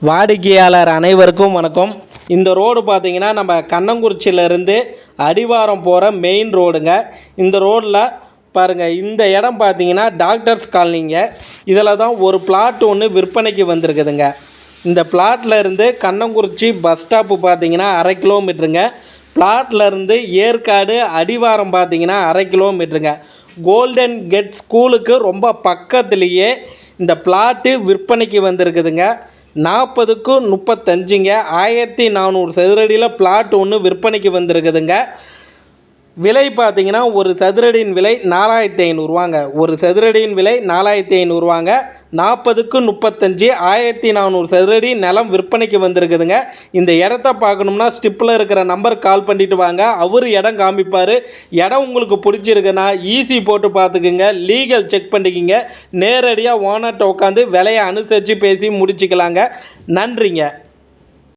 வாடிக்கையாளர் அனைவருக்கும் வணக்கம். இந்த ரோடு பார்த்தீங்கன்னா நம்ம கண்ணங்குறிச்சியிலேருந்து அடிவாரம் போகிற மெயின் ரோடுங்க. இந்த ரோடில் பாருங்கள், இந்த இடம் பார்த்தீங்கன்னா டாக்டர்ஸ் காலனிங்க. இதில் தான் ஒரு பிளாட் ஒன்று விற்பனைக்கு வந்திருக்குதுங்க. இந்த பிளாட்டில் இருந்து கண்ணங்குறிச்சி பஸ் ஸ்டாப்பு பார்த்தீங்கன்னா 1/2 கிலோமீட்டருங்க. பிளாட்லேருந்து ஏற்காடு அடிவாரம் பார்த்தீங்கன்னா 1/2 கிலோமீட்டருங்க. கோல்டன் கெட் ஸ்கூலுக்கு ரொம்ப பக்கத்துலேயே இந்த பிளாட்டு விற்பனைக்கு வந்திருக்குதுங்க. 40க்கு 35ங்க. 1400 சதுரடியில் பிளாட் ஒன்று விற்பனைக்கு வந்திருக்குதுங்க. விலை பார்த்தீங்கன்னா ஒரு சதுரடியின் விலை 4500ரூவாங்க. ஒரு சதுரடியின் விலை 4500ரூவாங்க. 40க்கு 35 1400 சதுரடி நிலம் விற்பனைக்கு வந்திருக்குதுங்க. இந்த இடத்த பார்க்கணும்னா ஸ்டிப்பில் இருக்கிற நம்பருக்கு கால் பண்ணிட்டு வாங்க. அவர் இடம் காமிப்பார். இடம் உங்களுக்கு பிடிச்சிருக்குன்னா ஈஸி போட்டு பார்த்துக்குங்க. லீகல் செக் பண்ணிக்கிங்க. நேரடியாக ஓனர்கிட்ட உட்காந்து விலையை அனுசரித்து பேசி முடிச்சுக்கலாங்க. நன்றிங்க.